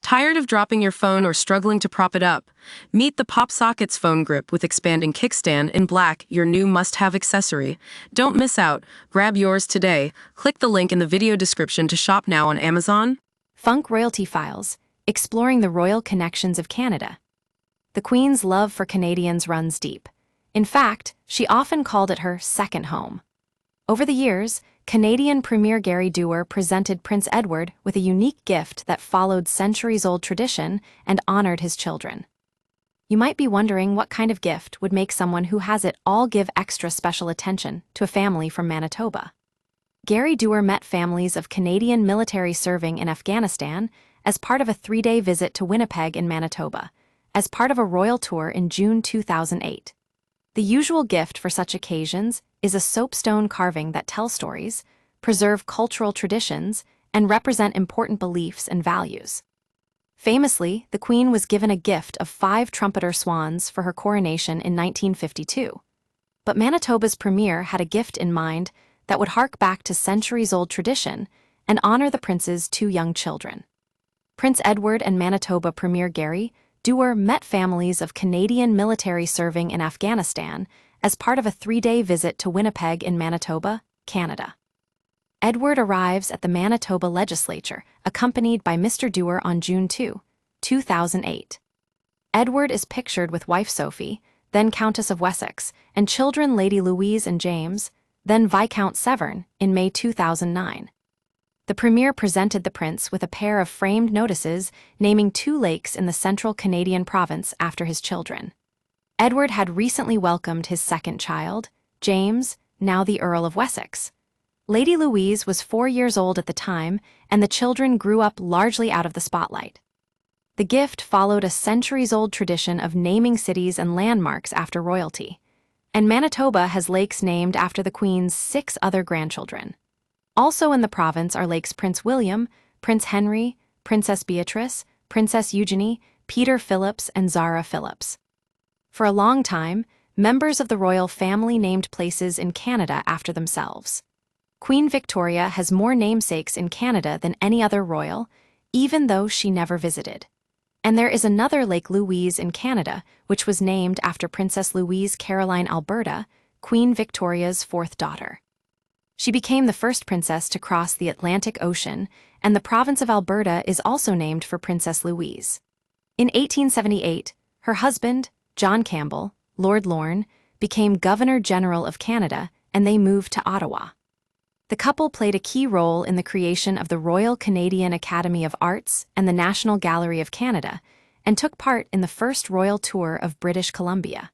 Tired of dropping your phone or struggling to prop it up? Meet the PopSockets phone grip with expanding kickstand in black, your new must-have accessory. Don't miss out. Grab yours today. Click the link in the video description to shop now on Amazon. Funk Royalty Files, exploring the royal connections of Canada. The Queen's love for Canadians runs deep. In fact, she often called it her second home. Over the years, Canadian Premier Gary Doer presented Prince Edward with a unique gift that followed centuries-old tradition and honored his children. You might be wondering what kind of gift would make someone who has it all give extra special attention to a family from Manitoba. Gary Doer met families of Canadian military serving in Afghanistan as part of a 3-day visit to Winnipeg in Manitoba, as part of a royal tour in June 2008. The usual gift for such occasions is a soapstone carving that tells stories, preserve cultural traditions, and represent important beliefs and values. Famously, the Queen was given a gift of 5 trumpeter swans for her coronation in 1952. But Manitoba's premier had a gift in mind that would hark back to centuries-old tradition and honor the prince's 2 young children. Prince Edward and Manitoba Premier Gary Doer met families of Canadian military serving in Afghanistan as part of a 3-day visit to Winnipeg in Manitoba, Canada. Edward arrives at the Manitoba legislature, accompanied by Mr. Doer on June 2, 2008. Edward is pictured with wife Sophie, then Countess of Wessex, and children Lady Louise and James, then Viscount Severn, in May 2009. The Premier presented the Prince with a pair of framed notices naming 2 lakes in the central Canadian province after his children. Edward had recently welcomed his second child, James, now the Earl of Wessex. Lady Louise was 4 years old at the time, and the children grew up largely out of the spotlight. The gift followed a centuries-old tradition of naming cities and landmarks after royalty, and Manitoba has lakes named after the Queen's 6 other grandchildren. Also in the province are Lakes Prince William, Prince Henry, Princess Beatrice, Princess Eugenie, Peter Phillips, and Zara Phillips. For a long time, members of the royal family named places in Canada after themselves. Queen Victoria has more namesakes in Canada than any other royal, even though she never visited. And there is another Lake Louise in Canada, which was named after Princess Louise Caroline Alberta, Queen Victoria's 4th daughter. She became the first princess to cross the Atlantic Ocean, and the province of Alberta is also named for Princess Louise. In 1878, her husband, John Campbell, Lord Lorne, became Governor-General of Canada, and they moved to Ottawa. The couple played a key role in the creation of the Royal Canadian Academy of Arts and the National Gallery of Canada, and took part in the first royal tour of British Columbia.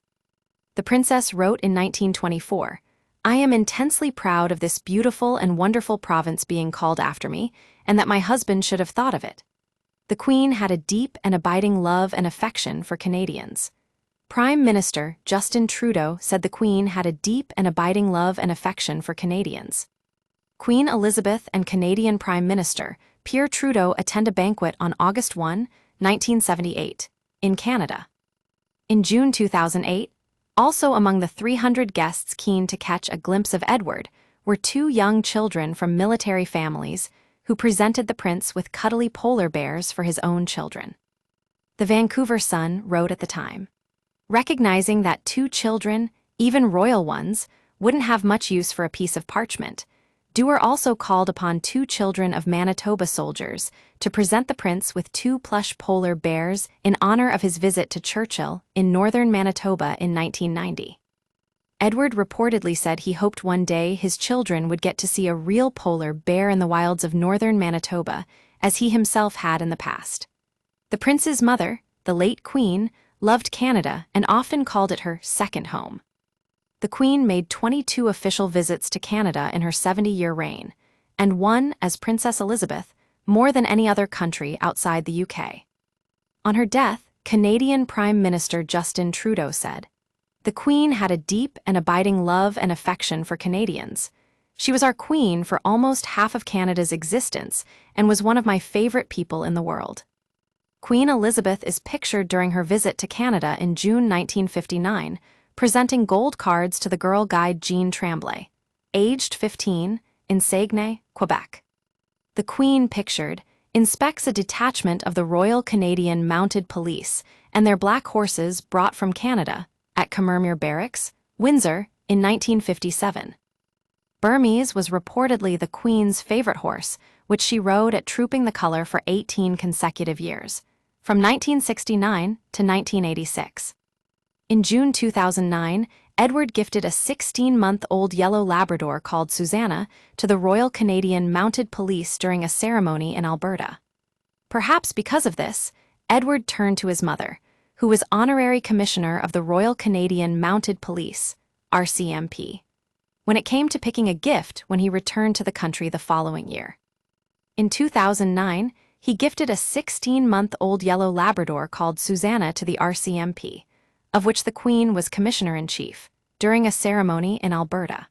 The princess wrote in 1924, "I am intensely proud of this beautiful and wonderful province being called after me, and that my husband should have thought of it." The Queen had a deep and abiding love and affection for Canadians. Prime Minister Justin Trudeau said the Queen had a deep and abiding love and affection for Canadians. Queen Elizabeth and Canadian Prime Minister Pierre Trudeau attend a banquet on August 1, 1978, in Canada. In June 2008, also among the 300 guests keen to catch a glimpse of Edward were 2 young children from military families who presented the prince with cuddly polar bears for his own children. The Vancouver Sun wrote at the time, recognizing that 2 children, even royal ones, wouldn't have much use for a piece of parchment, Doer also called upon 2 children of Manitoba soldiers to present the prince with 2 plush polar bears in honor of his visit to Churchill in northern Manitoba in 1990. Edward reportedly said he hoped one day his children would get to see a real polar bear in the wilds of northern Manitoba, as he himself had in the past. The prince's mother, the late Queen, loved Canada and often called it her second home. The Queen made 22 official visits to Canada in her 70-year reign, and one, as Princess Elizabeth, more than any other country outside the UK. On her death, Canadian Prime Minister Justin Trudeau said, "The Queen had a deep and abiding love and affection for Canadians. She was our Queen for almost half of Canada's existence and was one of my favorite people in the world." Queen Elizabeth is pictured during her visit to Canada in June 1959, presenting gold cards to the Girl Guide Jean Tremblay, aged 15, in Saguenay, Quebec. The Queen, pictured, inspects a detachment of the Royal Canadian Mounted Police and their black horses brought from Canada at Commermere Barracks, Windsor, in 1957. Burmese was reportedly the Queen's favorite horse, which she rode at Trooping the Colour for 18 consecutive years, from 1969 to 1986. In June 2009, Edward gifted a 16-month-old yellow Labrador called Susanna to the Royal Canadian Mounted Police during a ceremony in Alberta. Perhaps because of this, Edward turned to his mother, who was Honorary Commissioner of the Royal Canadian Mounted Police, RCMP, when it came to picking a gift when he returned to the country the following year. In 2009, he gifted a 16-month-old yellow Labrador called Susanna to the RCMP, of which the Queen was Commissioner-in-Chief, during a ceremony in Alberta.